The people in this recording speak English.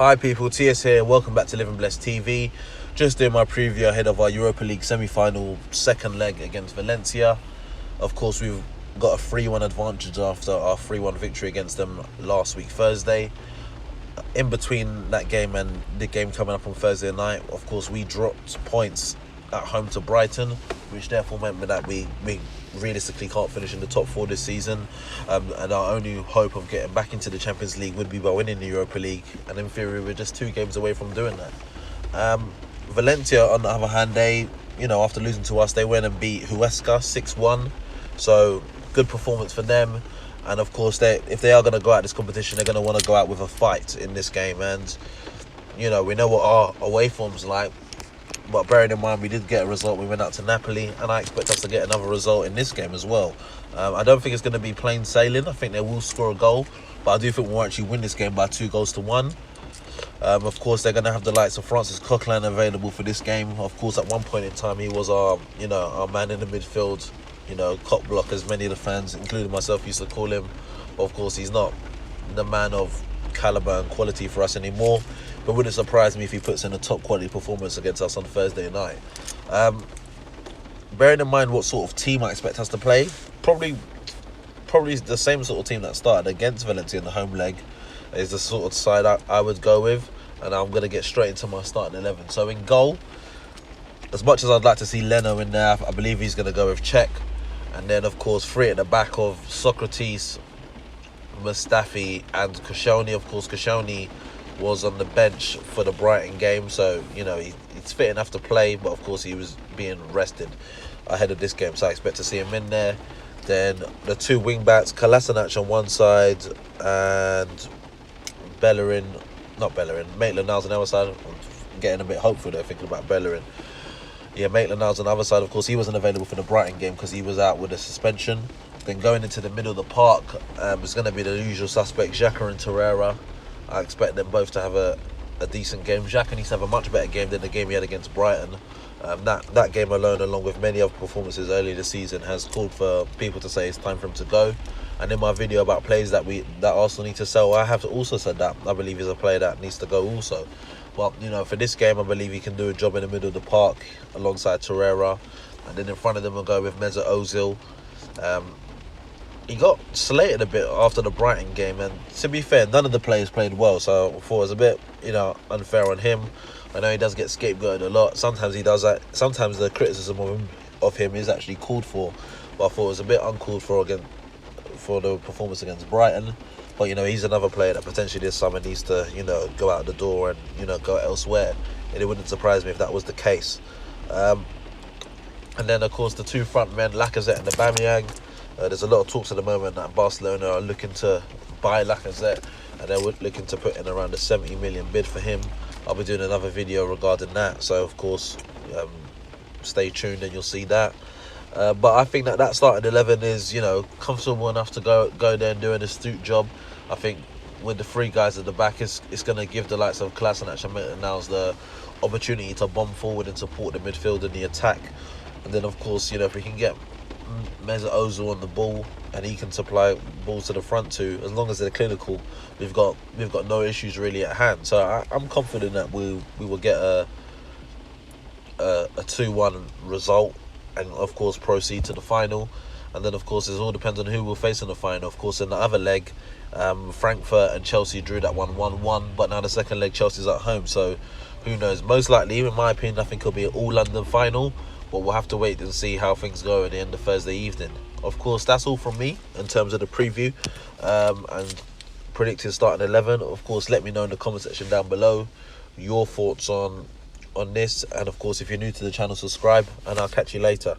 Hi people, TS here, welcome back to Live and Blessed TV. Just doing my preview ahead of our Europa League semi-final second leg against Valencia. Of course, we've got a 3-1 advantage after our 3-1 victory against them last week Thursday. In between that game and the game coming up on Thursday night, of course, we dropped points at home to Brighton, which therefore meant that we realistically can't finish in the top 4 this season, and our only hope of getting back into the Champions League would be by winning the Europa League, and in theory we're just 2 games away from doing that. Valencia, on the other hand, they, after losing to us, they went and beat Huesca 6-1, so good performance for them. And of course, if they are going to go out this competition, they're going to want to go out with a fight in this game. And we know what our away form's like. But bearing in mind, we did get a result. We went out to Napoli, and I expect us to get another result in this game as well. I don't think it's going to be plain sailing. I think they will score a goal, but I do think we'll actually win this game by 2-1. Of course, they're going to have the likes of Francis Coquelin available for this game. Of course, at one point in time, he was our man in the midfield. Cock block, as many of the fans, including myself, used to call him. But of course, he's not the man of calibre and quality for us anymore. But wouldn't surprise me if he puts in a top quality performance against us on Thursday night. Bearing in mind what sort of team I expect us to play, probably the same sort of team that started against Valencia in the home leg is the sort of side I would go with. And I'm going to get straight into my starting 11. So in goal, as much as I'd like to see Leno in there, I believe he's going to go with Cech. And then, of course, 3 at the back of Sokratis, Mustafi and Koscielny. Of course, Koscielny was on the bench for the Brighton game, so, he's fit enough to play, but, of course, he was being rested ahead of this game, so I expect to see him in there. Then the 2 wing-backs, Kolasinac on one side and Maitland Niles on the other side. I'm getting a bit hopeful there, thinking about Bellerin. Yeah, Maitland Niles on the other side. Of course, he wasn't available for the Brighton game because he was out with a suspension. Then going into the middle of the park, it's going to be the usual suspects, Xhaka and Torreira. I expect them both to have a decent game. Xhaka needs to have a much better game than the game he had against Brighton. That game alone, along with many other performances earlier this season, has called for people to say it's time for him to go. And in my video about players that Arsenal need to sell, I have also said that I believe he's a player that needs to go also. But, for this game, I believe he can do a job in the middle of the park alongside Torreira. And then in front of them, we'll go with Özil. He got slated a bit after the Brighton game. And to be fair, none of the players played well. So I thought it was a bit, unfair on him. I know he does get scapegoated a lot. Sometimes he does that. Sometimes the criticism of him is actually called for. But I thought it was a bit uncalled for the performance against Brighton. But, he's another player that potentially this summer needs to, go out the door and, go elsewhere. And it wouldn't surprise me if that was the case. And then, of course, the 2 front men, Lacazette and Aubameyang. There's a lot of talks at the moment that Barcelona are looking to buy Lacazette. And they're looking to put in around a 70 million bid for him. I'll be doing another video regarding that. So, of course, stay tuned and you'll see that. But I think that starting 11 is, comfortable enough to go there and do an astute job. I think with the 3 guys at the back, it's going to give the likes of Kolasinac and Maitland Niles the opportunity to bomb forward and support the midfield and the attack. And then, of course, if we can get Özil on the ball and he can supply balls to the front too, as long as they're clinical, we've got no issues really at hand. So I'm confident that we will get a 2-1 result. And, of course, proceed to the final. And then, of course, it all depends on who we'll face in the final. Of course, in the other leg, Frankfurt and Chelsea drew that 1-1. But now the second leg, Chelsea's at home. So, who knows? Most likely, in my opinion, I think it'll be an all-London final. But we'll have to wait and see how things go at the end of Thursday evening. Of course, that's all from me in terms of the preview. And predicting starting 11. Of course, let me know in the comment section down below your thoughts on this, and of course if you're new to the channel, subscribe, and I'll catch you later.